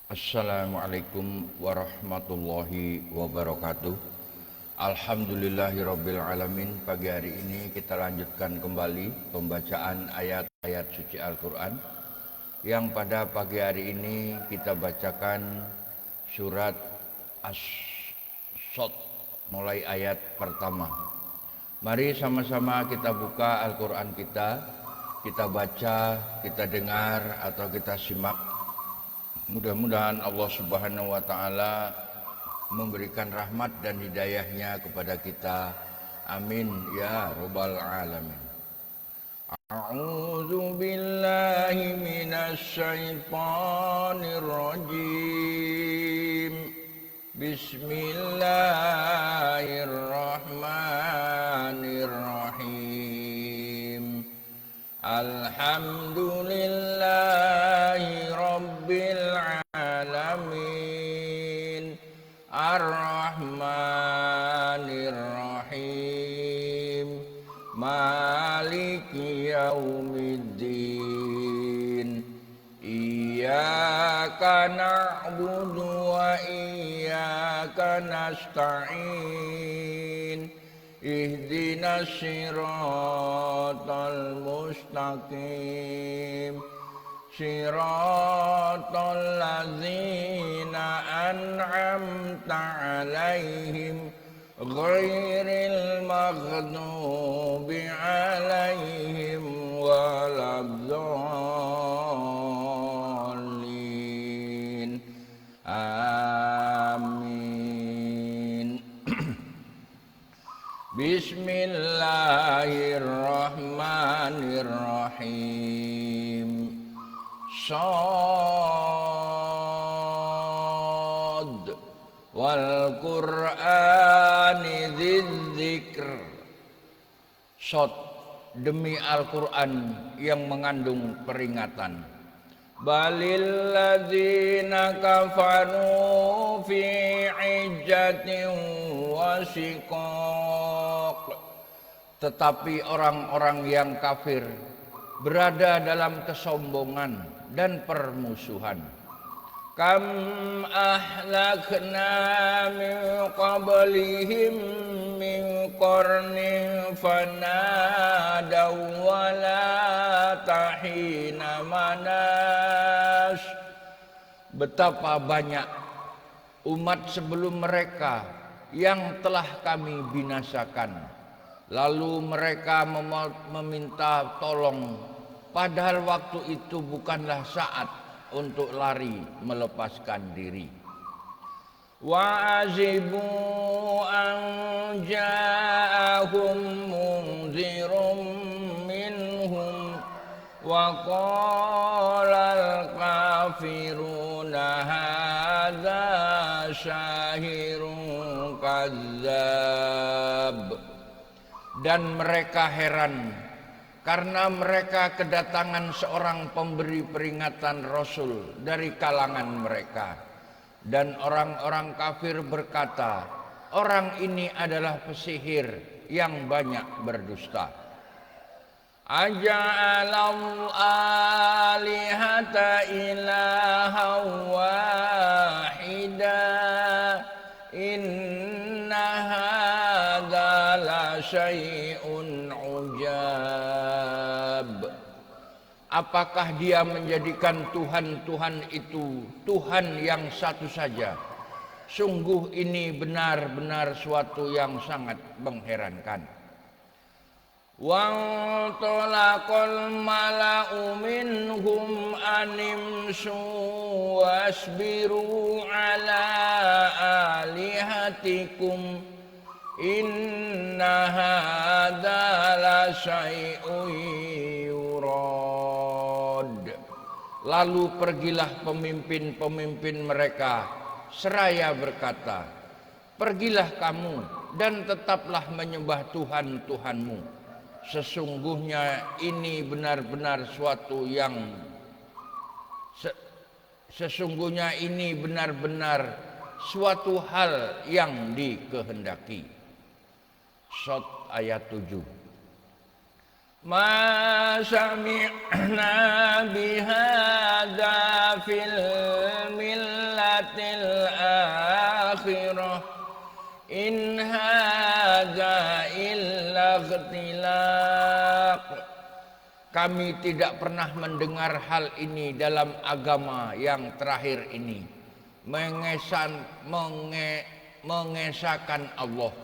Assalamualaikum warahmatullahi wabarakatuh. Alhamdulillahirabbil alamin. Pagi hari ini kita lanjutkan kembali pembacaan ayat-ayat suci Al-Qur'an yang pada pagi hari ini kita bacakan surat As-Sod mulai ayat pertama. Mari sama-sama kita buka Al-Qur'an kita baca, kita dengar atau kita simak. Mudah-mudahan Allah Subhanahu wa taala memberikan rahmat dan hidayahnya kepada kita. Amin ya rabbal alamin. A'udzu billahi minasy syaithanir rajim. Bismillahirrahmanirrahim. Alhamdulillahi rabbil alamin. Ar-Rahmanir Rahim. Maliki yaumiddin. Iyyaka na'budu wa iyyaka nasta'in. Ihdinas siratal mustaqim. Siratal ladzina an'amta 'alaihim ghairil maghdubi 'alaihim waladdallin. Amin. Bismillahirrahmanirrahim. Shad wal Qur'ani dzidzikr. Shad, demi Al-Qur'an yang mengandung peringatan. Balil ladzina kafaru fi 'ijjatin wa shiqaq. Tetapi orang-orang yang kafir berada dalam kesombongan dan permusuhan. Kam ahlakna min qablihim min qarnin fanadaw wala tahina manas. Betapa banyak umat sebelum mereka yang telah kami binasakan, lalu mereka meminta tolong, padahal waktu itu bukanlah saat untuk lari melepaskan diri. Wa azibu an ja'ahum munzirum minhum wa qala al-kafiruna hadza syahirun kadzdzab. Dan mereka heran karena mereka kedatangan seorang pemberi peringatan Rasul dari kalangan mereka. Dan orang-orang kafir berkata, orang ini adalah pesihir yang banyak berdusta. Aja'alal alihata ilaha wahida. Inna hadza la syai'un ujab. Apakah dia menjadikan Tuhan-Tuhan itu Tuhan yang satu saja? Sungguh ini benar-benar suatu yang sangat mengherankan. Wa talaqal mala'u minhum animsu wasbiru ala alihatikum. Inna hadza la syai'un yurad. Lalu pergilah pemimpin-pemimpin mereka seraya berkata, pergilah kamu dan tetaplah menyembah Tuhan-Tuhanmu. Sesungguhnya ini benar-benar suatu hal yang dikehendaki. Shad ayat 7. ma sami'na bihadza fil millatil akhirah in hadza illa ikhtilaq. Kami tidak pernah mendengar hal ini dalam agama yang terakhir ini. Mengesahkan Allah.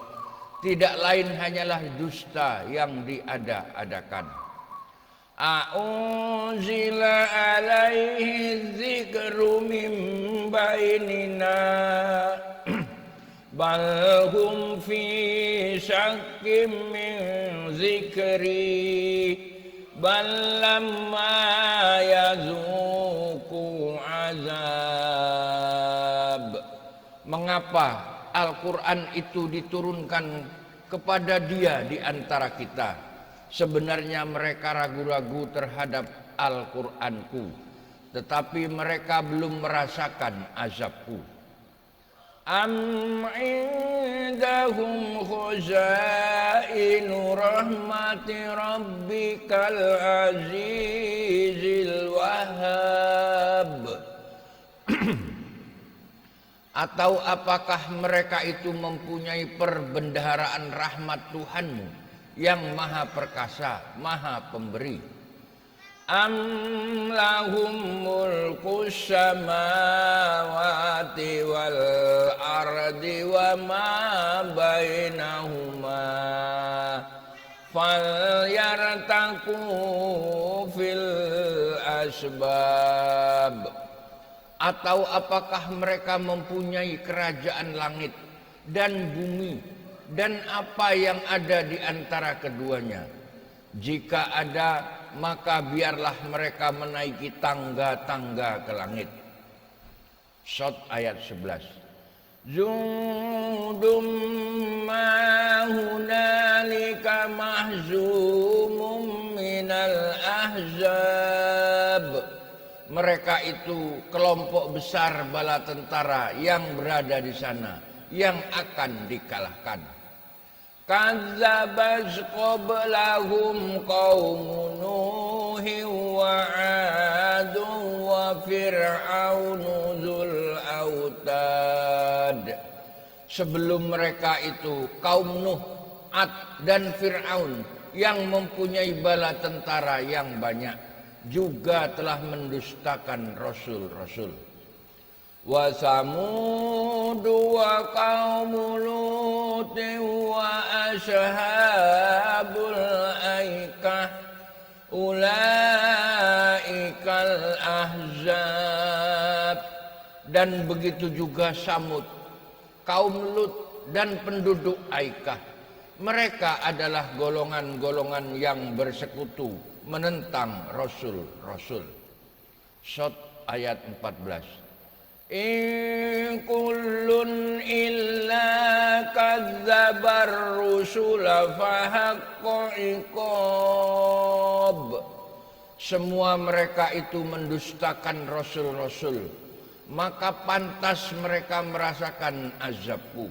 Tidak lain hanyalah dusta yang diada-adakan. A'unzila alaihi dzikru min bainina bal hum fi syakkim min dzikri bal lamma yazuqu azab. Mengapa Al-Quran itu diturunkan kepada dia di antara kita? Sebenarnya mereka ragu-ragu terhadap Al-Quranku, tetapi mereka belum merasakan azabku. Am indahum khuzainu rahmati rabbikal azizil wahhab. Atau apakah mereka itu mempunyai perbendaharaan rahmat Tuhanmu yang maha perkasa, maha pemberi? Am lahum mulkus samawati wal ardi wa ma bainahuma falyartaqu fil asbab. Atau apakah mereka mempunyai kerajaan langit dan bumi dan apa yang ada di antara keduanya? Jika ada, maka biarlah mereka menaiki tangga-tangga ke langit. Shot ayat 11. Jundum ma hunalika mahzumum minal ahzab. Mereka itu kelompok besar bala tentara yang berada di sana, yang akan dikalahkan. Kadzdzabaz qablahum qaumun Nuhin wa 'adun wa fir'aunu dzul autad. Sebelum mereka itu kaum Nuh, 'Ad dan Fir'aun yang mempunyai bala tentara yang banyak juga telah mendustakan rasul-rasul. Wa Samud wa qaum Lut wa ashabul aikah ulaikal ahzab. Dan begitu juga Samud, kaum Lut dan penduduk Aikah. Mereka adalah golongan-golongan yang bersekutu menentang rasul-rasul. Shot ayat 14. In kullun illa kadzabar rusula fahaqqa iqab. Semua mereka itu mendustakan rasul-rasul, maka pantas mereka merasakan azabku.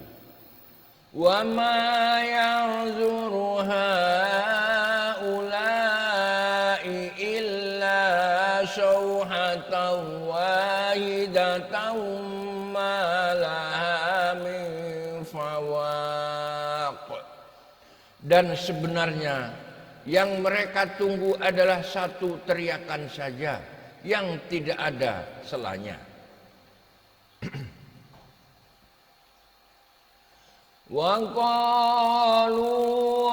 Wa ma ya'zuru haula'i illa syauhatan wahidatan ma laha min fawaq. Dan sebenarnya yang mereka tunggu adalah satu teriakan saja yang tidak ada selanya. Wa qalu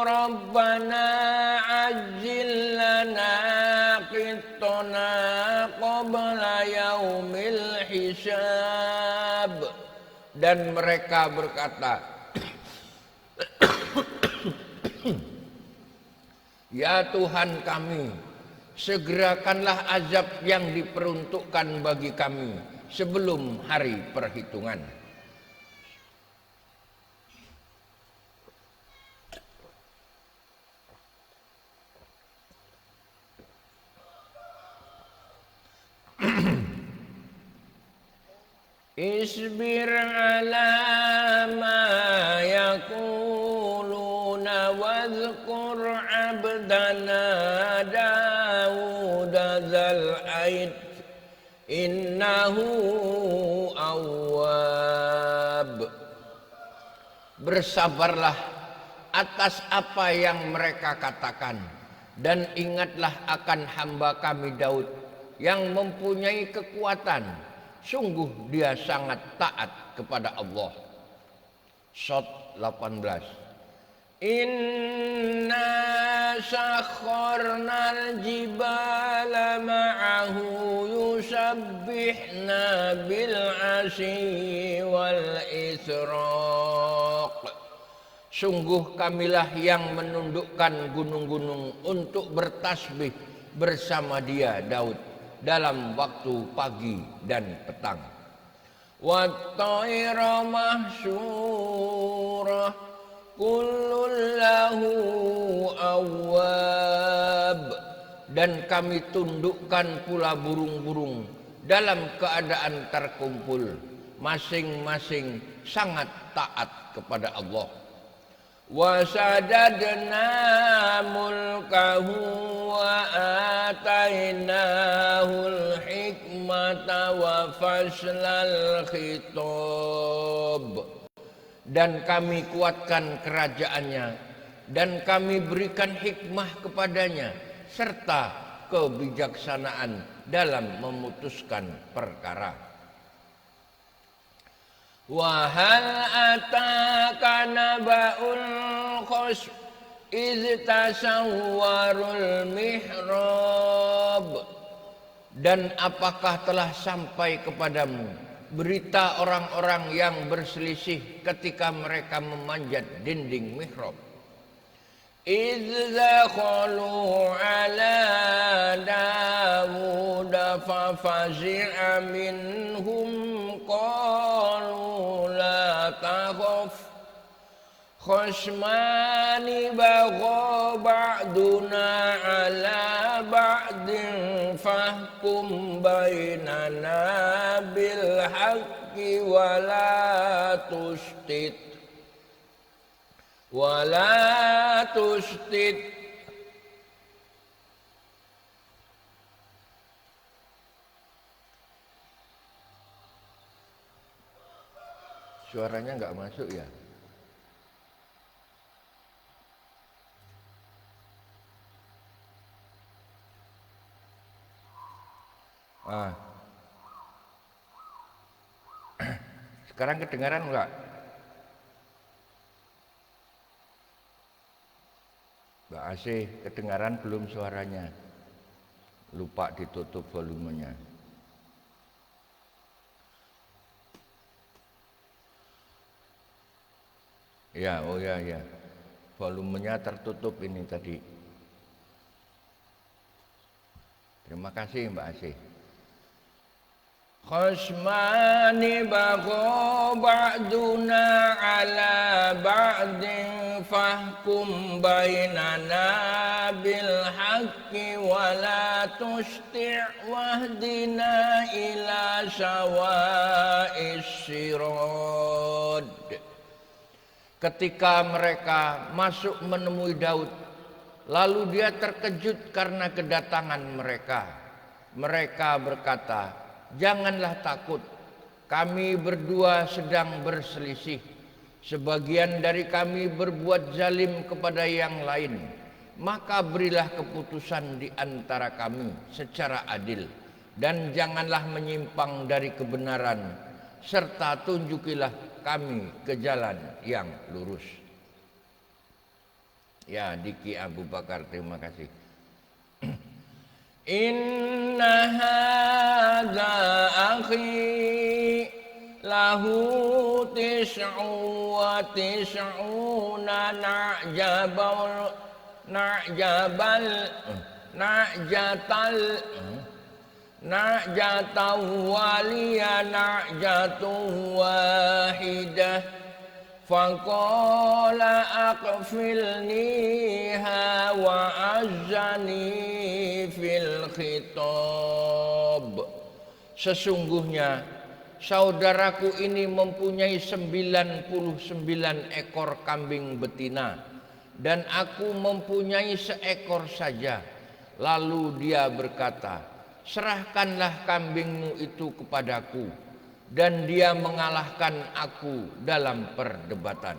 rabbana ajjil lana qittana qabla yaumil hisab. Dan mereka berkata, ya Tuhan kami, segerakanlah azab yang diperuntukkan bagi kami sebelum hari perhitungan. Isbir ala ma yaquluna wadhkur abdana lana Daud dzal aid innahu awwab. Bersabarlah atas apa yang mereka katakan, dan ingatlah akan hamba kami Daud yang mempunyai kekuatan. Sungguh dia sangat taat kepada Allah. Shot 18. Inna sakharnal jibala ma'ahu yusabbihna bil asyi wal israq. Sungguh kamilah yang menundukkan gunung-gunung untuk bertasbih bersama dia Daud dalam waktu pagi dan petang. Wat-tayra mahsyurah kullun lahu awwab. Dan kami tundukkan pula burung-burung dalam keadaan terkumpul, masing-masing sangat taat kepada Allah. Wasadadna mulkahu wa atainahul hikmata wa faslal khitab. Dan kami kuatkan kerajaannya, dan kami berikan hikmah kepadanya, serta kebijaksanaan dalam memutuskan perkara. Wa hal ataka naba'ul khasm iz tasawwarul mihrab. Dan apakah telah sampai kepadamu berita orang-orang yang berselisih ketika mereka memanjat dinding mihrab? Iz dakhalu ala Dawud fa fazi'a minhum qalu la takhaf khasmani bagha ba'duna ala ba'din fahkum bainana bil haqqi wa la tustit suaranya nggak masuk ya. Sekarang kedengaran enggak? Mbak Asih, kedengaran belum suaranya? Lupa ditutup volumenya. Ya, oh ya. Volumenya tertutup ini tadi. Terima kasih Mbak Asih. Khasmani bagha ba'duna ala ba'din fahkum bainana bil haqqi wa la tusti' wahdina ila sawa'is sirad. Ketika mereka masuk menemui Daud, lalu dia terkejut karena kedatangan mereka. Mereka berkata, "Janganlah takut, kami berdua sedang berselisih. Sebagian dari kami berbuat zalim kepada yang lain. Maka berilah keputusan di antara kami secara adil, dan janganlah menyimpang dari kebenaran, serta tunjukilah kami ke jalan yang lurus." Ya, Diki Abu Bakar, terima kasih. Inna hadza akhi lahu tis'u wa tis'una na'jatan waliya na'jatun wahidah faqala aqfilniha wa azzani fil khitab. Sesungguhnya saudaraku ini mempunyai 99 ekor kambing betina dan aku mempunyai seekor saja. Lalu dia berkata, serahkanlah kambingmu itu kepadaku. Dan dia mengalahkan aku dalam perdebatan.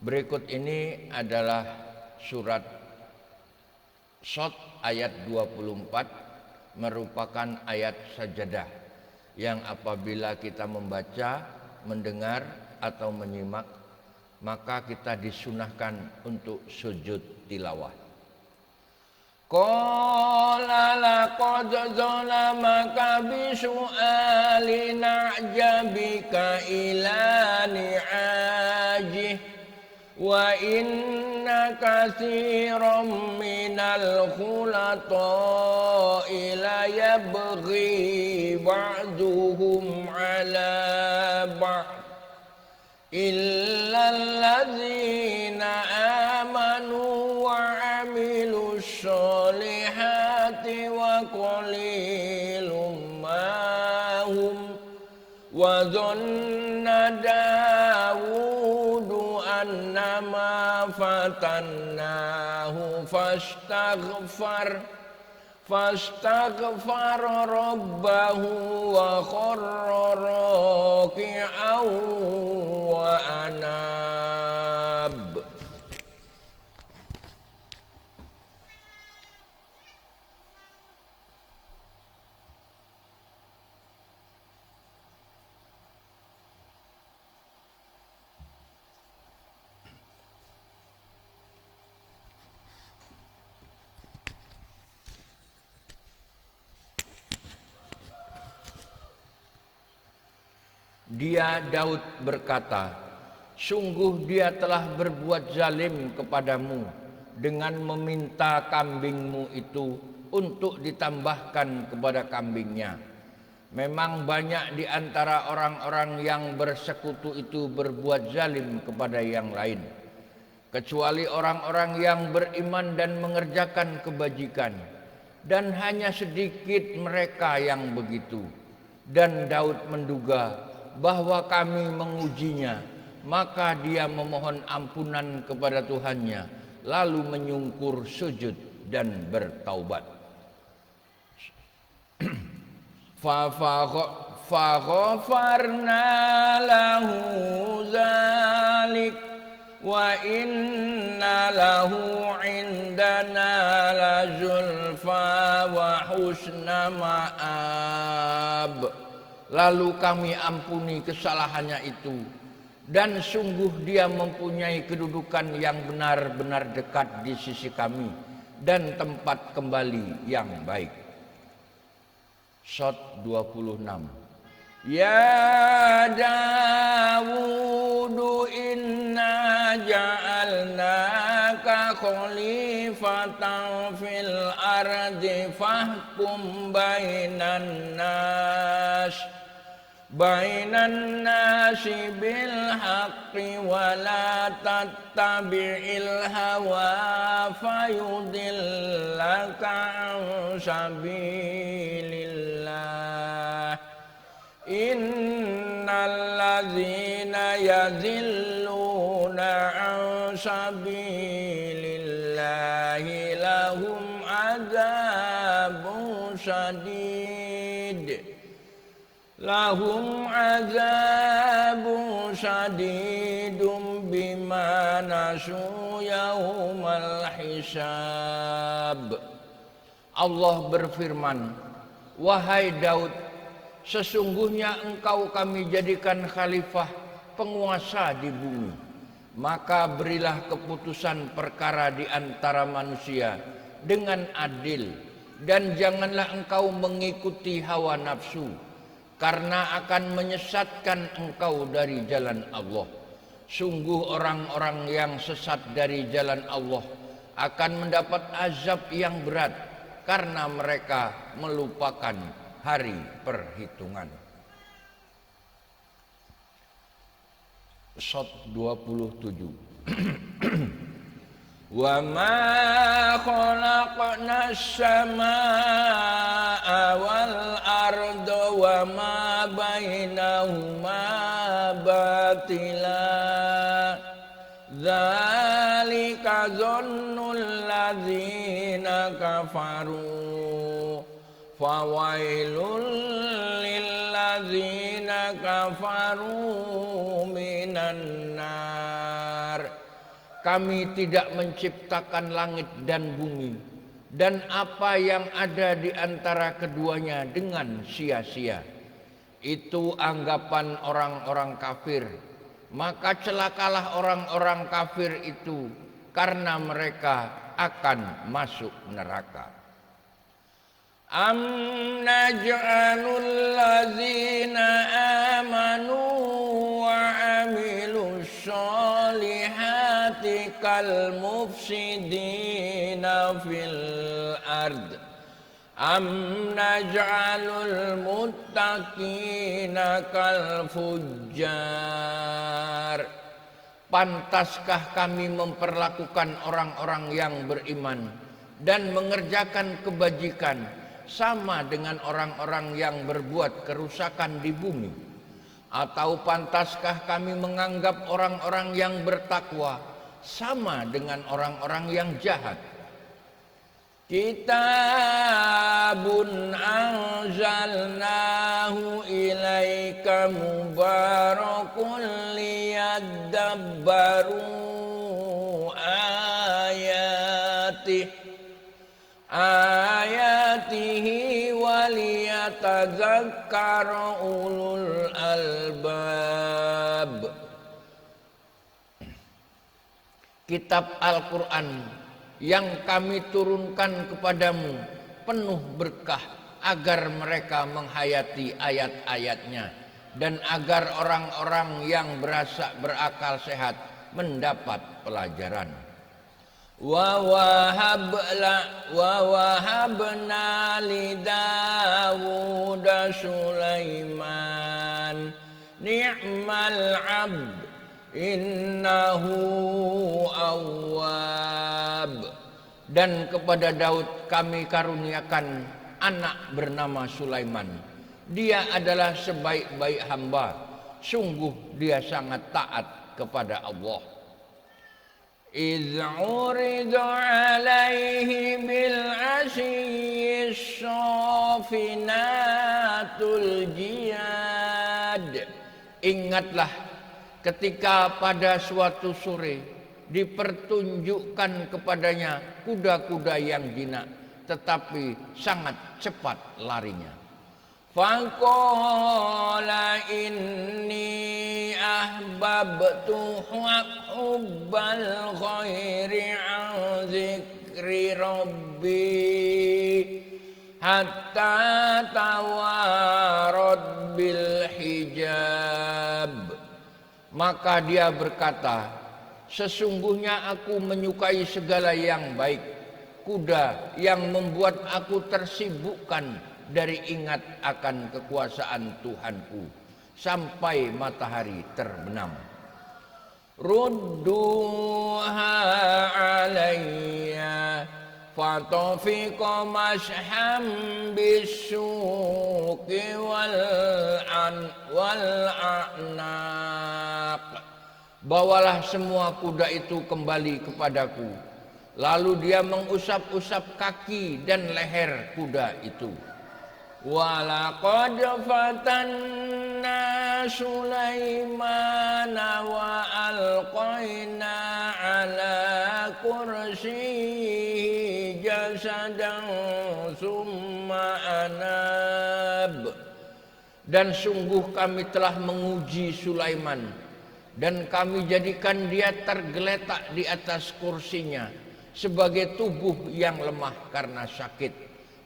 Berikut ini adalah surat Shot ayat 24, merupakan ayat sajadah yang apabila kita membaca, mendengar atau menyimak, maka kita disunahkan untuk sujud tilawah. Qala laqad zalamaka bisu'ali na'jabika ila ni'ajih wa inna katsiran minal khulata'i la yabghi ba'duhum 'ala ba'd illa alladzina amanu wa 'amilus solihati wa qalilum ma hum wa dhanna Dawudu annama fatannahu fastaghfar rabbahu wa kharra raki'an wa anab. Dia Daud berkata, sungguh dia telah berbuat zalim kepadamu dengan meminta kambingmu itu untuk ditambahkan kepada kambingnya. Memang banyak di antara orang-orang yang bersekutu itu berbuat zalim kepada yang lain, kecuali orang-orang yang beriman dan mengerjakan kebajikan, dan hanya sedikit mereka yang begitu. Dan Daud menduga bahwa kami mengujinya, maka dia memohon ampunan kepada Tuhannya, lalu menyungkur sujud dan bertaubat. Faghafarna lahu zalik wa inna lahu indana lazulfa wa husna ma'ab. Lalu kami ampuni kesalahannya itu, dan sungguh dia mempunyai kedudukan yang benar-benar dekat di sisi kami dan tempat kembali yang baik. Shot 26. Ya Dawudu inna ja'alnaka khalifatan fil ardi fahkum bainan nasi bil haqqi wa la tattabi'il hawa fayudillaka an sabilillah. Innal ladzina yadhilluna an sabilillahi lahum adzabun syadidun bima nasu yaumal hisab. Allah berfirman, wahai Daud, sesungguhnya engkau kami jadikan khalifah, penguasa di bumi. Maka berilah keputusan perkara di antara manusia dengan adil, dan janganlah engkau mengikuti hawa nafsu, karena akan menyesatkan engkau dari jalan Allah. Sungguh orang-orang yang sesat dari jalan Allah akan mendapat azab yang berat, karena mereka melupakan hari perhitungan. Shot 27. Wa ma khalaqna as-samaa'a wal arda wa ma bainahuma batila Dzalika dzannul ladzina kafaru fawailul lil ladzina kafaru minan nar. Kami tidak menciptakan langit dan bumi dan apa yang ada di antara keduanya dengan sia-sia. Itu anggapan orang-orang kafir. Maka celakalah orang-orang kafir itu karena mereka akan masuk neraka. Am naj'alul ladzina amanu wa amilus solihati kal mufsidina fil ard. Am naj'alul muttaqina kal fujjar. Pantaskah kami memperlakukan orang-orang yang beriman dan mengerjakan kebajikan sama dengan orang-orang yang berbuat kerusakan di bumi? Atau pantaskah kami menganggap orang-orang yang bertakwa sama dengan orang-orang yang jahat? Kitabun anzalnahu ilaika mubarakun liyadabbaru ayatihi waliyatadzakkara ulul albab. Kitab Al-Quran yang kami turunkan kepadamu penuh berkah agar mereka menghayati ayat-ayatnya dan agar orang-orang yang berakal sehat mendapat pelajaran. Wa wahabna li Dawud Sulaiman ni'mal 'abd innahu awwab. Dan kepada Daud kami karuniakan anak bernama Sulaiman. Dia adalah sebaik-baik hamba, sungguh dia sangat taat kepada Allah. Idh uridu alaihi bil asyish safinatul jiyad. Ingatlah ketika pada suatu sore dipertunjukkan kepadanya kuda-kuda yang jinak tetapi sangat cepat larinya. Faqala inni ahbabtu hubbal khairi an zikri rabbi hatta tawarad bil hijab. Maka dia berkata, sesungguhnya aku menyukai segala yang baik, kuda yang membuat aku tersibukkan dari ingat akan kekuasaan Tuhanku sampai matahari terbenam. Rudduha alayya fatafiqa mashham bisuqi wal a'naq. Bawalah semua kuda itu kembali kepadaku. Lalu dia mengusap-usap kaki dan leher kuda itu. Walaqad fatanna Sulaimana wa alqaina ala kursiyi jasadan summa anab. Dan sungguh kami telah menguji Sulaiman dan kami jadikan dia tergeletak di atas kursinya sebagai tubuh yang lemah karena sakit.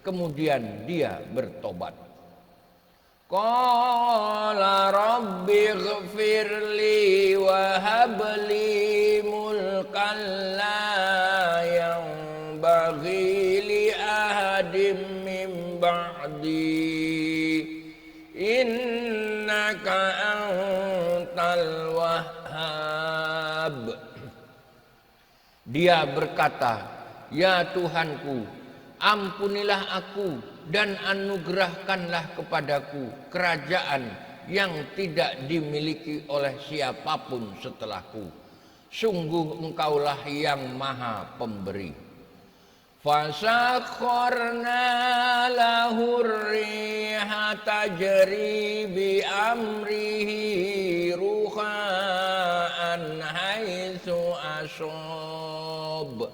Kemudian dia bertobat. Qala rabbi ighfirli wa habli mulkan la yanbaghi li ahadin min ba'di innaka antal wahhab. Dia berkata, ya Tuhanku, ampunilah aku dan anugerahkanlah kepadaku kerajaan yang tidak dimiliki oleh siapapun setelahku. Sungguh engkaulah yang maha pemberi. Fasakharna lahur riha tajri bi amrihi ruhaan haitsu asob.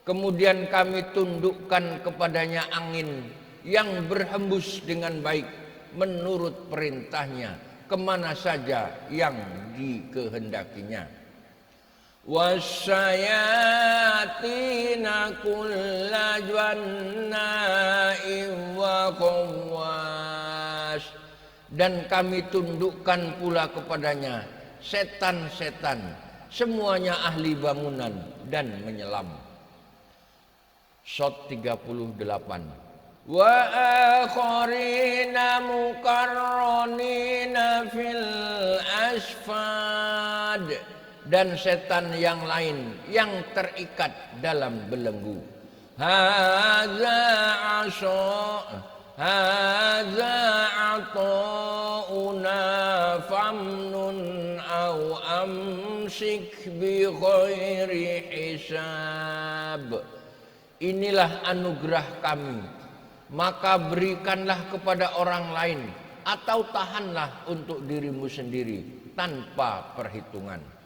Kemudian kami tundukkan kepadanya angin yang berhembus dengan baik menurut perintahnya kemana saja yang dikehendakinya. Wasyayatina kulla janna'in wa qawwas. Dan kami tundukkan pula kepadanya setan-setan, semuanya ahli bangunan dan menyelam. Shot 38. Wa akharina muqarranina fil asfad. Dan setan yang lain yang terikat dalam belenggu. Hadza ata'una famnun au amsik bi ghairi hisab. Inilah anugerah kami, maka berikanlah kepada orang lain atau tahanlah untuk dirimu sendiri tanpa perhitungan.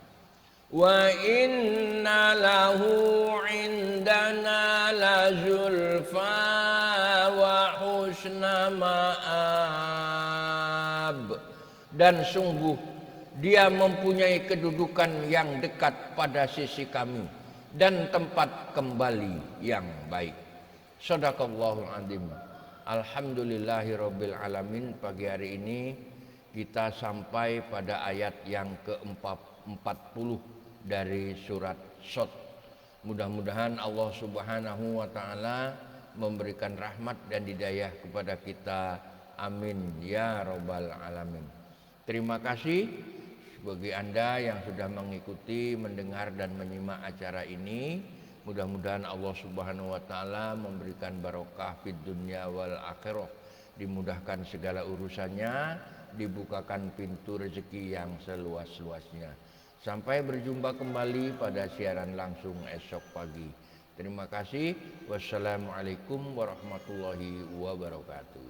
Wa inna lahu indana la zulfa wa husna ma'ab. Dan sungguh dia mempunyai kedudukan yang dekat pada sisi kami dan tempat kembali yang baik. Shadaqallahul azim. Alhamdulillahirabbil alamin. Pagi hari ini kita sampai pada ayat yang ke-40 dari surat Shot. Mudah-mudahan Allah Subhanahu wa taala memberikan rahmat dan hidayah kepada kita. Amin ya rabbal alamin. Terima kasih bagi Anda yang sudah mengikuti, mendengar dan menyimak acara ini. Mudah-mudahan Allah Subhanahu wa taala memberikan barokah fid dunya wal akhirah, dimudahkan segala urusannya, dibukakan pintu rezeki yang seluas-luasnya. Sampai berjumpa kembali pada siaran langsung esok pagi. Terima kasih. Wassalamualaikum warahmatullahi wabarakatuh.